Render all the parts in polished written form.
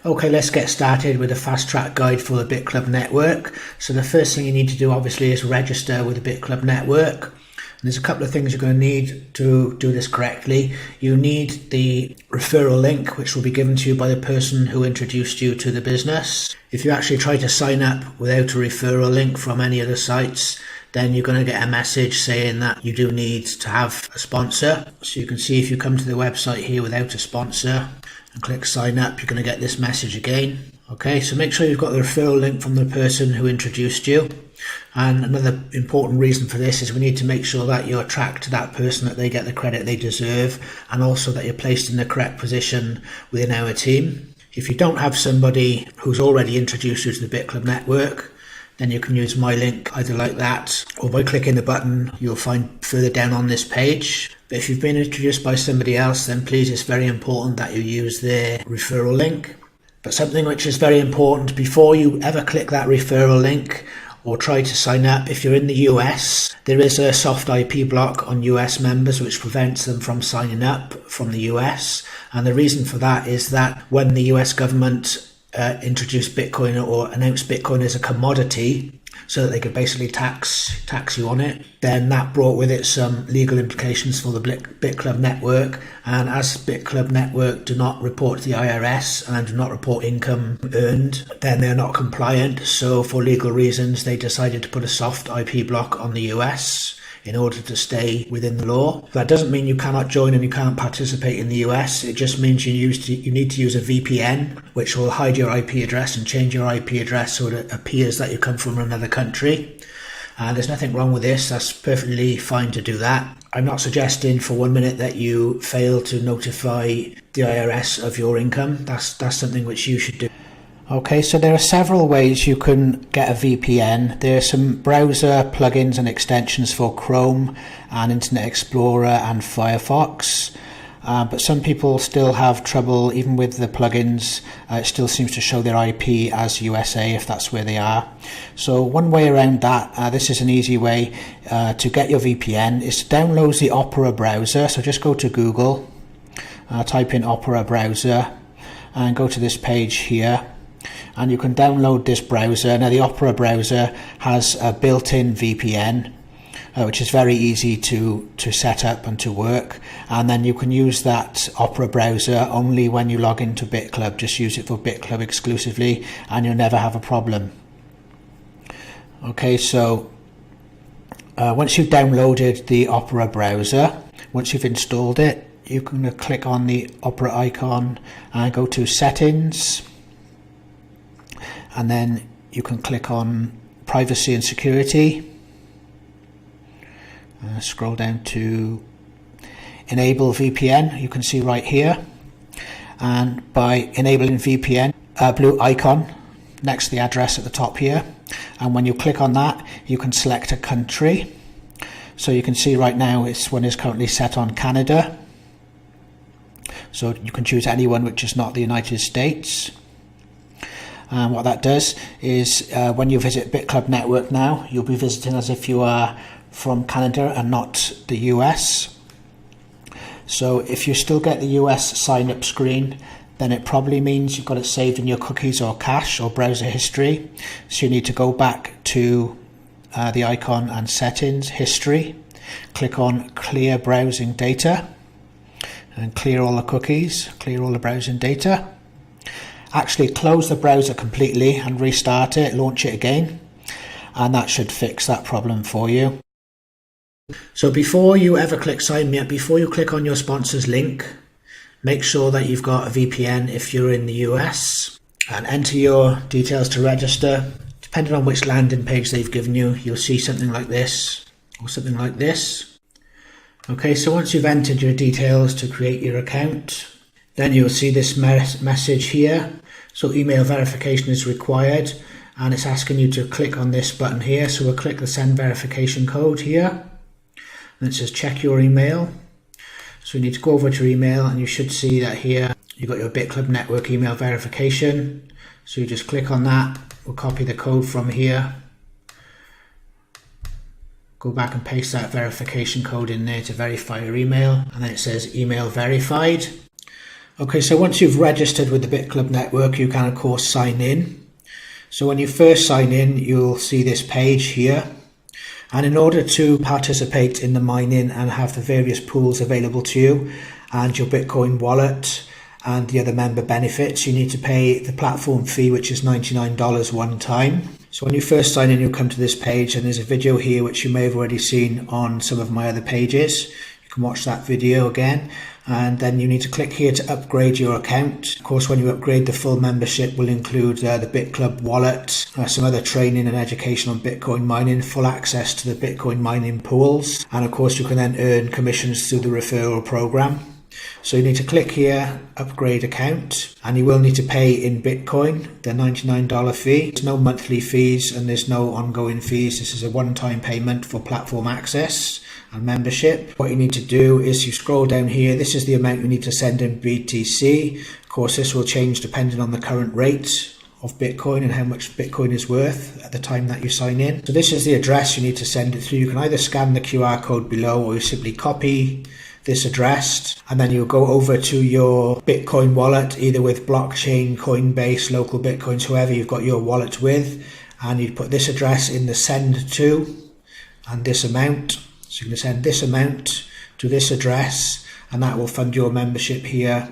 Okay, let's get started with a fast track guide for the Bitclub network. So the first thing you need to do obviously is register with the Bitclub network. And there's a couple of things you're going to need to do this correctly. You need the referral link, which will be given to you by the person who introduced you to the business. If you actually try to sign up without a referral link from any of the sites, then you're going to get a message saying that you do need to have a sponsor. So you can see if you come to the website here without a sponsor and click sign up, you're going to get this message again. Okay, so make sure you've got the referral link from the person who introduced you. And another important reason for this is we need to make sure that you're tracked to that person, that they get the credit they deserve, and also that you're placed in the correct position within our team. If you don't have somebody who's already introduced you to the Bitclub network, then you can use my link either like that or by clicking the button you'll find further down on this page. But if you've been introduced by somebody else, then please, it's very important that you use their referral link. But something which is very important, before you ever click that referral link or try to sign up, if you're in the US, there is a soft IP block on US members which prevents them from signing up from the US. And the reason for that is that when the US government introduced Bitcoin or announced Bitcoin as a commodity so that they could basically tax you on it, then that brought with it some legal implications for the Bitclub network. And as Bitclub network do not report to the IRS and do not report income earned, then they're not compliant. So for legal reasons, they decided to put a soft IP block on the US in order to stay within the law. That doesn't mean you cannot join and you can't participate in the US. It just means you need to use a VPN, which will hide your IP address and change your IP address so it appears that you come from another country. There's nothing wrong with this. That's perfectly fine to do that. I'm not suggesting for 1 minute that you fail to notify the IRS of your income. That's something which you should do. Okay, so there are several ways you can get a VPN. There are some browser plugins and extensions for Chrome and Internet Explorer and Firefox. But some people still have trouble, even with the plugins, it still seems to show their IP as USA if that's where they are. So one way around that, this is an easy way to get your VPN, is to download the Opera browser. So just go to Google, type in Opera browser and go to this page here. And you can download this browser. Now the Opera browser has a built-in VPN, which is very easy to set up and to work. And then you can use that Opera browser only when you log into Bitclub. Just use it for Bitclub exclusively and you'll never have a problem. Okay, so once you've downloaded the Opera browser, once you've installed it, you can click on the Opera icon and go to Settings. And then you can click on Privacy and Security. Scroll down to Enable VPN. You can see right here. And by enabling VPN, a blue icon next to the address at the top here. And when you click on that, you can select a country. So you can see right now this one is currently set on Canada. So you can choose anyone which is not the United States. What that does is when you visit Bitclub network now, you'll be visiting as if you are from Canada and not the US. So if you still get the US sign up screen, then it probably means you've got it saved in your cookies or cache or browser history. So you need to go back to the icon and settings, history, click on clear browsing data and clear all the cookies, clear all the browsing data. Actually close the browser completely and restart it, launch it again, and that should fix that problem for you. So before you ever click sign me up, before you click on your sponsor's link, make sure that you've got a VPN if you're in the US and enter your details to register. Depending on which landing page they've given you, you'll see something like this or something like this. Okay, so once you've entered your details to create your account, then you'll see this message here. So email verification is required and it's asking you to click on this button here. So we'll click the send verification code here. And it says check your email. So you need to go over to your email and you should see that here you've got your Bitclub network email verification. So you just click on that. We'll copy the code from here. Go back and paste that verification code in there to verify your email. And then it says email verified. Okay, so once you've registered with the Bitclub network, you can of course sign in. So when you first sign in, you'll see this page here. And in order to participate in the mining and have the various pools available to you and your Bitcoin wallet and the other member benefits, you need to pay the platform fee, which is $99 one time. So when you first sign in, you'll come to this page, and there's a video here which you may have already seen on some of my other pages. You can watch that video again, and then you need to click here to upgrade your account. Of course, when you upgrade, the full membership will include the Bitclub wallet, some other training and education on Bitcoin mining, full access to the Bitcoin mining pools, and of course you can then earn commissions through the referral program. So you need to click here, upgrade account, and you will need to pay in Bitcoin, the $99 fee. There's no monthly fees and there's no ongoing fees. This is a one-time payment for platform access and membership. What you need to do is you scroll down here. This is the amount you need to send in BTC. Of course, this will change depending on the current rate of Bitcoin and how much Bitcoin is worth at the time that you sign in. So this is the address you need to send it through. You can either scan the QR code below or you simply copy this address, and then you'll go over to your Bitcoin wallet, either with blockchain, Coinbase, local Bitcoins, whoever you've got your wallet with, and you put this address in the send to and this amount. So you're going to send this amount to this address, and that will fund your membership here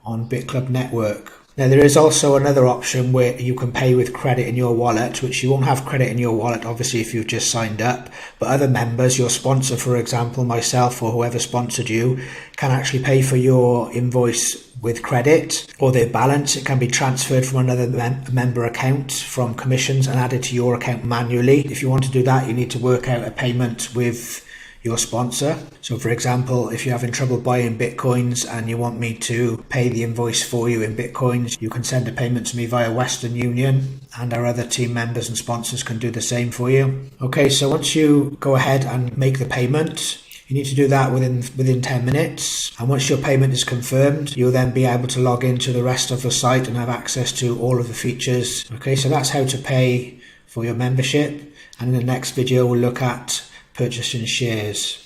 on Bitclub network. Now there is also another option where you can pay with credit in your wallet, which you won't have credit in your wallet obviously if you've just signed up, but other members, your sponsor for example, myself or whoever sponsored you, can actually pay for your invoice with credit or their balance. It can be transferred from another member account from commissions and added to your account manually. If you want to do that, you need to work out a payment with your sponsor. So for example, if you're having trouble buying Bitcoins and you want me to pay the invoice for you in Bitcoins, you can send a payment to me via Western Union, and our other team members and sponsors can do the same for you. Okay, so once you go ahead and make the payment, you need to do that within 10 minutes. And once your payment is confirmed, you'll then be able to log into the rest of the site and have access to all of the features. Okay, so that's how to pay for your membership. And in the next video, we'll look at purchasing shares.